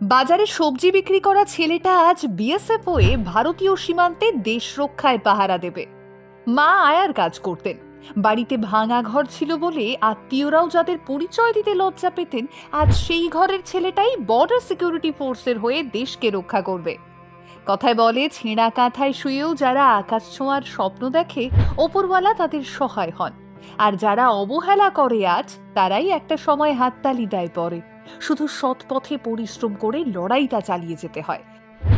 বাজারে সবজি বিক্রি করা ছেলেটা আজ বিএসএফ হয়ে ভারতীয় সীমান্তে দেশ রক্ষায় পাহারা দেবে। মা আয়ার কাজ করতেন। বাড়িতে ভাঙা ঘর ছিল বলে আত্মীয়রাও যাদের পরিচয় দিতে লজ্জা পেতেন, আজ সেই ঘরের ছেলেটাই বর্ডার সিকিউরিটি ফোর্সের হয়ে দেশকে রক্ষা করবে। কথায় বলে, ছেঁড়া কাঁথায় শুয়েও যারা আকাশ ছোঁয়ার স্বপ্ন দেখে, ওপরওয়ালা তাদের সহায় হন। আর যারা অবহেলা করে আজ, তারাই একটা সময় হাততালি দেয় পরে। শুধু সৎ পথে পরিশ্রম করে লড়াইটা চালিয়ে যেতে হয়।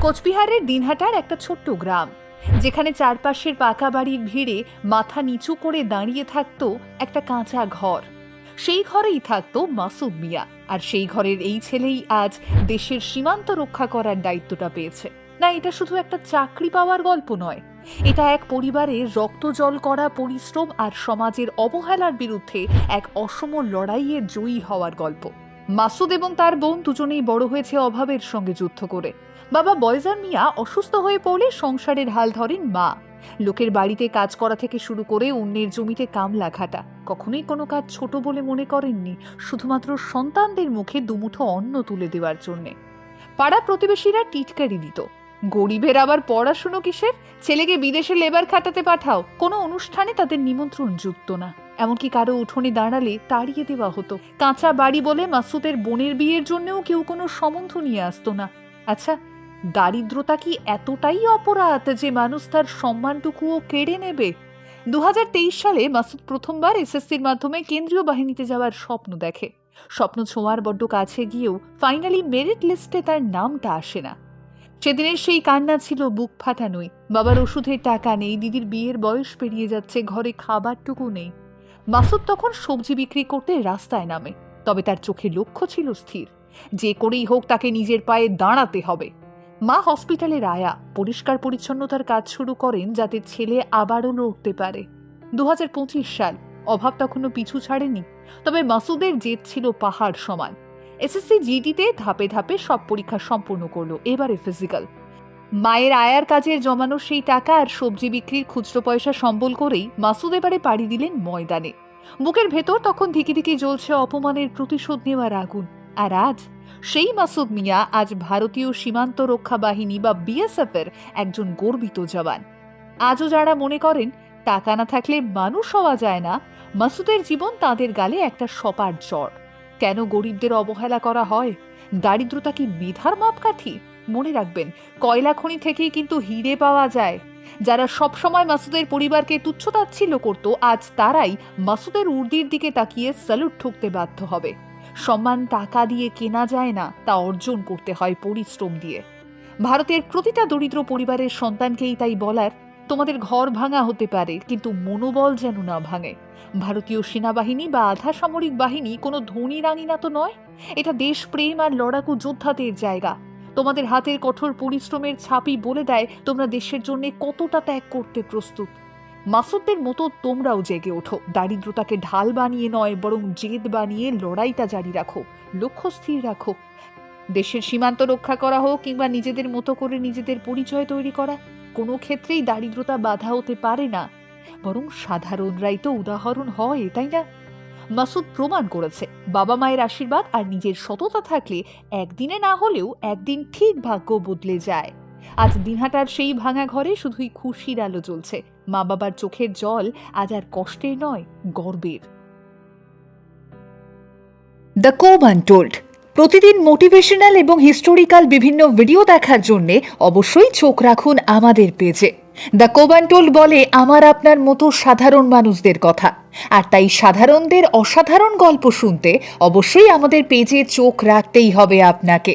কোচবিহারের দিনহাটার একটা ছোট্ট গ্রাম, যেখানে চারপাশের পাকা বাড়ির ভিড়ে মাথা নিচু করে দাঁড়িয়ে থাকতো একটা কাঁচা ঘর। সেই ঘরেই থাকতো মাসুদ মিয়া। আর সেই ঘরের এই ছেলেই আজ দেশের সীমান্ত রক্ষা করার দায়িত্বটা পেয়েছে। না, এটা শুধু একটা চাকরি পাওয়ার গল্প নয়, এটা এক পরিবারের রক্ত জল করা পরিশ্রম আর সমাজের অবহেলার বিরুদ্ধে এক অসম লড়াইয়ে জয়ী হওয়ার গল্প। মাসুদ এবং তার বোন দুজনেই বড় হয়েছে অভাবের সঙ্গে যুদ্ধ করে। বাবা বয়জার মিয়া অসুস্থ হয়ে পড়লে সংসারের হাল ধরেন মা। লোকের বাড়িতে কাজ করা থেকে শুরু করে অন্যের জমিতে কামলা খাটা। কখনোই কোনো কাজ ছোট বলে মনে করেননি, শুধুমাত্র সন্তানদের মুখে দুমুঠো অন্ন তুলে দেওয়ার জন্যে। পাড়া প্রতিবেশীরা টিটকারি দিত, গরিবের আবার পড়াশুনো কিসের, ছেলেকে বিদেশে লেবার খাটাতে পাঠাও। কোনো অনুষ্ঠানে তাদের নিমন্ত্রণ জুটত না, এমনকি কারো উঠোনে দাঁড়ালে তাড়িয়ে দেওয়া হতো। কাঁচা বাড়ি বলে মাসুদের বোনের বিয়ের জন্যও কেউ কোনো সম্বন্ধ নিয়ে আসতো না। আচ্ছা, দারিদ্রতা কি এতটাই অপরাধ যে মানুষ তার সম্মানটুকুও কেড়ে নেবে? 2023 সালে মাসুদ প্রথমবার এসএসসির মাধ্যমে কেন্দ্রীয় বাহিনীতে যাওয়ার স্বপ্ন দেখে। স্বপ্ন ছোঁয়ার বড্ড কাছে গিয়েও ফাইনালি মেরিট লিস্টে তার নামটা আসে না। সেদিনের সেই কান্না ছিল বুক ফাটানোই। বাবার ওষুধের টাকা নেই, দিদির বিয়ের বয়স পেরিয়ে যাচ্ছে, ঘরে খাবারটুকু নেই। মাসুদ তখন সবজি বিক্রি করতে রাস্তায় নামে, তবে তার চোখে লক্ষ্য ছিল স্থির। যে করেই হোক তাকে নিজের পায়ে দাঁড়াতে হবে। মা হসপিটালের আয়া, পরিষ্কার পরিচ্ছন্নতার কাজ শুরু করেন যাতে ছেলে আবারও লড়তে পারে। 2025 সাল, অভাব তখনও পিছু ছাড়েনি, তবে মাসুদের জেদ ছিল পাহাড় সমান। এসএসসি জিডিতে ধাপে ধাপে সব পরীক্ষা সম্পূর্ণ করলো, এবারে ফিজিক্যাল। মায়ের আয়ার কাজের জমানো সেই টাকা আর সবজি বিক্রির খুচরো পয়সা সম্বল করেই মাসুদ এবারে পাড়ি দিলেন ময়দানে। বুকের ভেতর তখন ধিকি ধিকি জ্বলছে অপমানের প্রতিশোধ নেওয়ার আগুন। আর আজ সেই মাসুদ মিয়া আজ ভারতীয় সীমান্ত রক্ষা বাহিনী বা বিএসএফ এর একজন গর্বিত জওয়ান। আজও যারা মনে করেন টাকা না থাকলে মানুষ হওয়া যায় না, মাসুদের জীবন তাদের গালে একটা সপার জ্বর। কেন গরিবদের অবহেলা করা হয়? দারিদ্রতা কি মেধার মাপকাঠি? মনে রাখবেন, কয়লা খনি থেকেই কিন্তু হিরে পাওয়া যায়। যারা সবসময় মাসুদের পরিবারকে তুচ্ছতাচ্ছিল্য করত, আজ তারাই মাসুদের উর্দির দিকে তাকিয়ে স্যালুট ঠুকতে বাধ্য হবে। সম্মান টাকা দিয়ে কেনা যায় না, তা অর্জন করতে হয় পরিশ্রম দিয়ে। ভারতের প্রতিটা দরিদ্র পরিবারের সন্তানকেই তাই বলার, তোমাদের ঘর ভাঙা হতে পারে, কিন্তু মনোবল যেন না ভাঙে। ভারতীয় সেনাবাহিনী বা আধা সামরিক বাহিনী কোনো ধনী রাঙিনা তো নয়, এটা দেশপ্রেম আর লড়াকু যোদ্ধাদের জায়গা। তোমাদের হাতের কঠোর পরিশ্রমের ছাপই বলে দেয় তোমরা দেশের জন্য কতটা ত্যাগ করতে প্রস্তুত। মাসুদদের মতো তোমরাও জেগে ওঠো, দারিদ্রতাকে ঢাল বানিয়ে নয়, বরং জেদ বানিয়ে লড়াইটা জারি রাখো, লক্ষ্য স্থির রাখো। দেশের সীমান্ত রক্ষা করা হোক কিংবা নিজেদের মতো করে নিজেদের পরিচয় তৈরি করা, কোনো ক্ষেত্রেই দারিদ্রতা বাধা হতে পারে না, বরং সাধারণরাই তো উদাহরণ হয়, তাই না? মাসুদ প্রমাণ করেছে, বাবা মায়ের আশীর্বাদ আর নিজের সততা থাকলে একদিনে না হলেও একদিন ঠিক ভাগ্য বদলে যায়। আজ দিনহাটার সেই ভাঙা ঘরে শুধুই খুশির আলো জ্বলছে। মা বাবার চোখের জল আজ আর কষ্টের নয়, গর্বের। দ্য কোব আনটোল্ড। প্রতিদিন মোটিভেশনাল এবং হিস্টোরিক্যাল বিভিন্ন ভিডিও দেখার জন্য অবশ্যই চোখ রাখুন আমাদের পেজে। দ্য কোব আনটোল্ড বলে আমার আপনার মতো সাধারণ মানুষদের কথা, আর তাই সাধারণদের অসাধারণ গল্প শুনতে অবশ্যই আমাদের পেজে চোখ রাখতেই হবে আপনাকে।